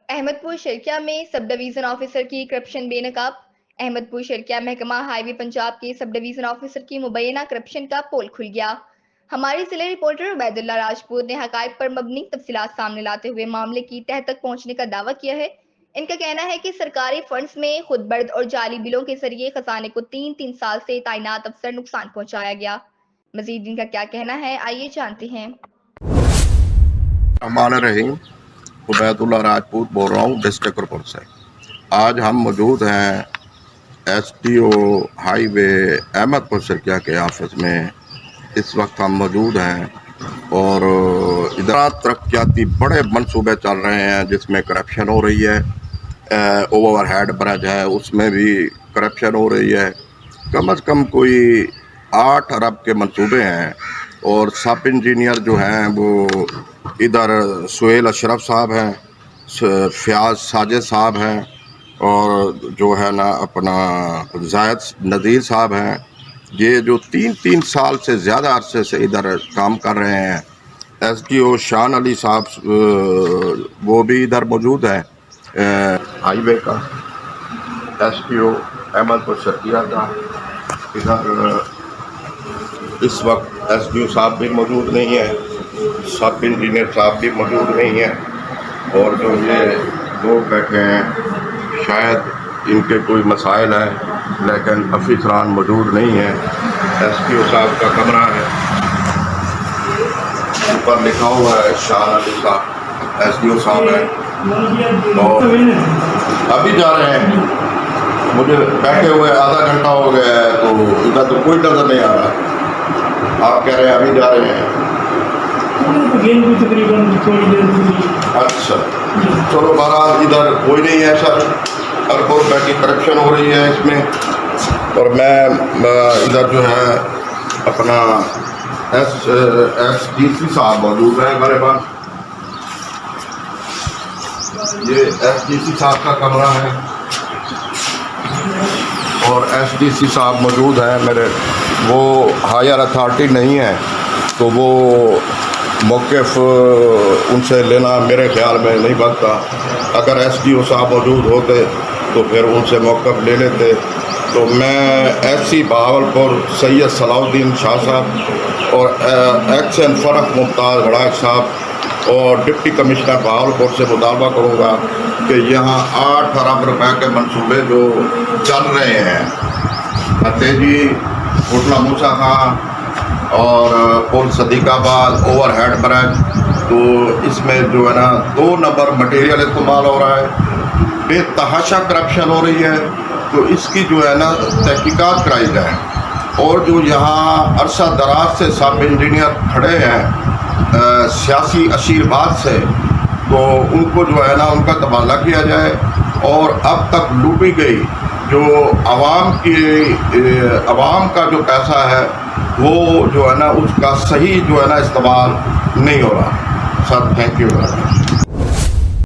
احمد پور شرکیہ میں سب division officer کی کرپشن بے نقاب۔ احمد پور شرکیہ محکمہ ہائی وے پنجاب کے سب ڈویژن آفیسر کی مبینہ کرپشن کا پول کھل گیا۔ ہمارے ضلع رپورٹر عبید اللہ راجپوت نے حقائق پر مبنی تفصیلات سامنے لاتے ہوئے معاملے کی تہہ تک پہنچنے کا دعویٰ کیا ہے۔ ان کا کہنا ہے کہ سرکاری فنڈز میں خود برد اور جعلی بلوں کے ذریعے خزانے کو 3 سال سے تعینات افسر نقصان پہنچایا گیا۔ مزید ان کا کیا کہنا ہے، آئیے جانتے ہیں۔ الرحمن الرحیم، عبید اللہ راجپوت بول رہا ہوں ڈسٹرکٹ رپورٹ سے۔ آج ہم موجود ہیں ایس ڈی او ہائی وے احمد پور شرکیہ کے آفس میں۔ اس وقت ہم موجود ہیں اور ادارہ ترقیاتی بڑے منصوبے چل رہے ہیں جس میں کرپشن ہو رہی ہے۔ اوور ہیڈ برج ہے، اس میں بھی کرپشن ہو رہی ہے۔ کم از کم کوئی 8 ارب کے منصوبے ہیں اور سب انجینئر جو ہیں وہ ادھر سہیل اشرف صاحب ہیں، فیاض ساجد صاحب ہیں اور جو ہے نا اپنا زاہد نذیر صاحب ہیں۔ یہ جو 3 سال سے زیادہ عرصے سے ادھر کام کر رہے ہیں۔ ایس ڈی او شان علی صاحب وہ بھی ادھر موجود ہیں، ہائی وے کا ایس ڈی او احمد پور شرکیہ کا۔ ادھر اس وقت ایس ڈی او صاحب بھی موجود نہیں ہیں، سب انجینئر صاحب بھی موجود نہیں ہیں، اور جو یہ لوگ بیٹھے ہیں شاید ان کے کوئی مسائل ہیں لیکن افسران موجود نہیں ہیں۔ ایس ڈی او صاحب کا کمرہ ہے، اوپر لکھا ہوا ہے شان علی صاحب ایس ڈی او صاحب ہیں، اور ابھی جا رہے ہیں۔ مجھے بیٹھے ہوئے آدھا گھنٹہ ہو گیا ہے تو ادھر تو کوئی نظر نہیں آ رہا۔ آپ کہہ رہے ہیں ابھی جا رہے ہیں؟ اچھا چلو، بہرحال ادھر کوئی نہیں ہے سر، اربوں روپے کی کرپشن ہو رہی ہے اس میں۔ اور میں ادھر جو ہے اپنا ایس ڈی سی صاحب موجود ہیں ہمارے پاس۔ یہ ایس ڈی سی صاحب کا کمرہ ہے اور ایس ڈی سی صاحب موجود ہیں میرے، وہ ہائر اتھارٹی نہیں ہے تو وہ موقف ان سے لینا میرے خیال میں نہیں بنتا۔ اگر ایس ڈی او صاحب موجود ہوتے تو پھر ان سے موقف لے لیتے۔ تو میں ایس سی بہاولپور سید صلاح الدین شاہ صاحب اور ایکس این فرق ممتاز وڑائک صاحب اور ڈپٹی کمشنر بہاولپور سے مطالبہ کروں گا کہ یہاں 8 ارب روپے کے منصوبے جو چل رہے ہیں، فتیجی کوٹلہ موسیٰ خان اور پل صدیق آباد اوور ہیڈ برج، تو اس میں جو ہے نا 2 نمبر مٹیریل استعمال ہو رہا ہے، بے تحاشا کرپشن ہو رہی ہے، تو اس کی جو ہے نا تحقیقات کرائی جائیں۔ اور جو یہاں عرصہ دراز سے سب انجینئر کھڑے ہیں سیاسی عشیرباد سے، تو ان کو جو ہے نا ان کا تبادلہ کیا جائے، اور اب تک لوٹی گئی جو عوام کا جو پیسہ ہے وہ جو ہے نا اس کا صحیح جو ہے نا استعمال نہیں ہو رہا۔ Sir thank you.